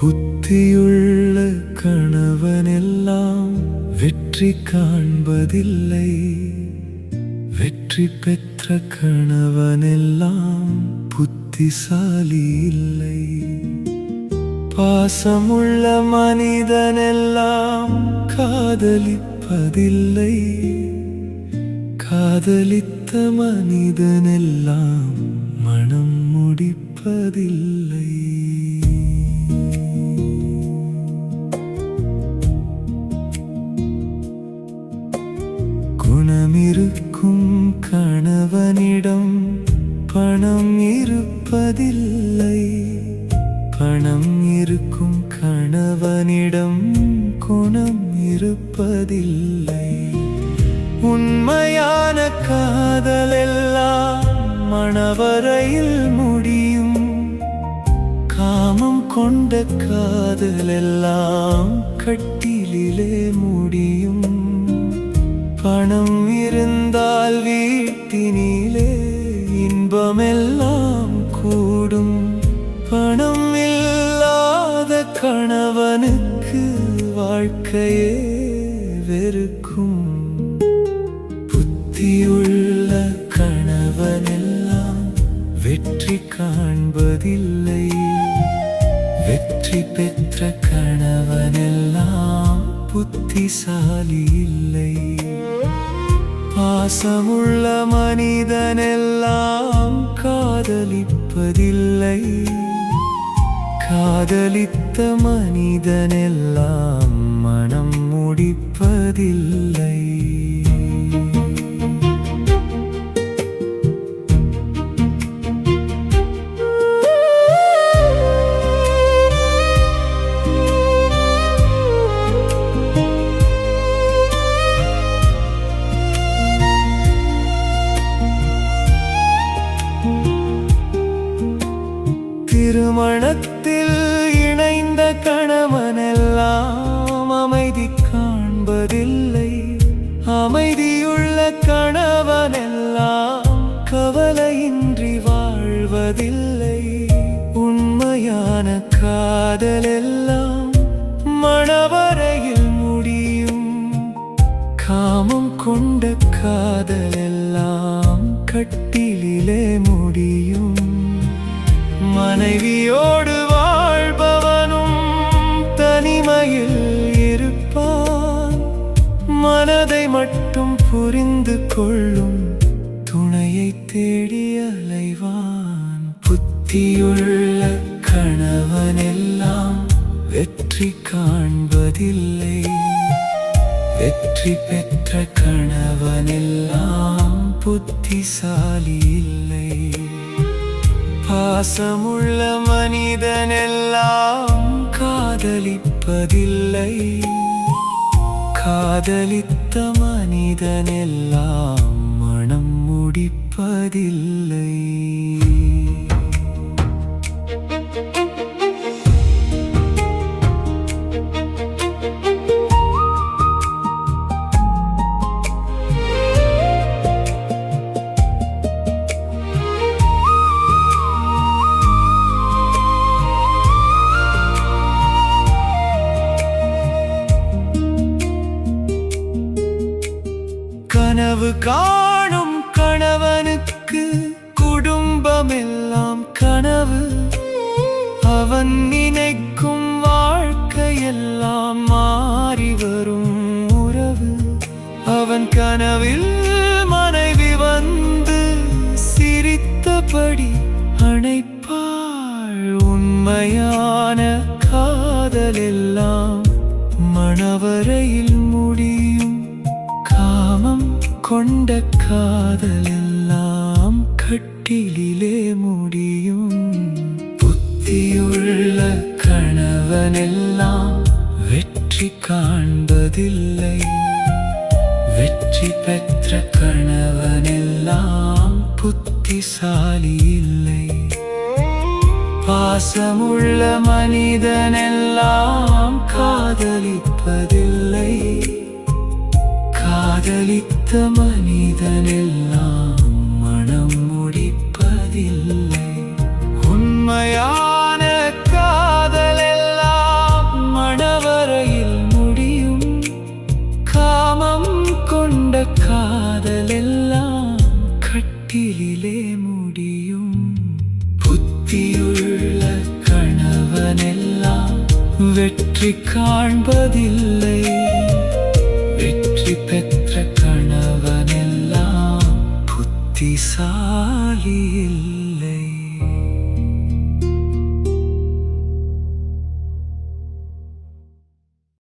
புத்தியுள்ள கணவனெல்லாம் வெற்றி காண்பதில்லை. வெற்றி பெற்ற கணவனெல்லாம் புத்திசாலி இல்லை. பாசமுள்ள மனிதனெல்லாம் காதலிப்பதில்லை. காதலித்த மனிதனெல்லாம் மனம் முடிப்பதில்லை. குணமிருக்கும் கணவனிடம் பணம் இருப்பதில்லை. பணம் இருக்கும் கணவனிடம் குணம் இருப்பதில்லை. உண்மையான காதலெல்லாம் மணவரையில் முடியும். காமம் கொண்ட காதலெல்லாம் கட்டிலிலே முடியும். பணம் இருந்தால் வீட்டினிலே இன்பமெல்லாம் கூடும். பணம் இல்லாத கணவனுக்கு வாழ்க்கையே வெறுக்கும். புத்தியுள்ள கணவனெல்லாம் வெற்றி காண்பதில்லை. வெற்றி பெற்ற கணவனெல்லாம் புத்திசாலி இல்லை. பாசமுள்ள மனிதனெல்லாம் காதலிப்பதில்லை. காதலித்த மனிதனெல்லாம் மனம் முடிப்பதில்லை. திருமணத்தில் இணைந்த கணவனெல்லாம் அமைதி காண்பதில்லை. அமைதியுள்ள கணவனெல்லாம் கவலையின்றி வாழ்வதில்லை. உண்மையான காதலெல்லாம் மணவரையில் முடியும். காமம் கொண்ட காதலெல்லாம் கட்டிலிலே முடியும். மனைவியோடு வாழ்பவனும் தனிமையில் இருப்பான். மனதை மட்டும் புரிந்து கொள்ளும் துணையை தேடி அலைவான். புத்தியுள்ள கணவனெல்லாம் வெற்றி காண்பதில்லை. வெற்றி பெற்ற கணவனெல்லாம் புத்திசாலி இல்லை. பாசமுள்ள மனிதனெல்லாம் காதலிப்பதில்லை. காதலித்த மனிதனெல்லாம் மனம் முடிப்பதில்லை. கனவு காணும் கணவனுக்கு குடும்பமெல்லாம் கனவு. அவன் நினைக்கும் வாழ்க்கையெல்லாம் மாறி வரும் உறவு. அவன் கனவில் மனைவி வந்து சிரித்தபடி அணைப்பாள். உண்மையான காதலெல்லாம் மணவரையில் முடியும். காமம் கொண்ட காதலெல்லாம் கட்டிலிலே முடியும். புத்தியுள்ள கணவனெல்லாம் வெற்றி காண்பதில்லை. வெற்றி பெற்ற கணவனெல்லாம் புத்திசாலி இல்லை. பாசமுள்ள மனிதனெல்லாம் காதலிப்பதில்லை. காதலித்த மனிதனெல்லாம் மனம் முடிப்பதில்லை. உண்மையான காதலெல்லாம் வெற்றி காண்பதில்லை. வெற்றி பெற்ற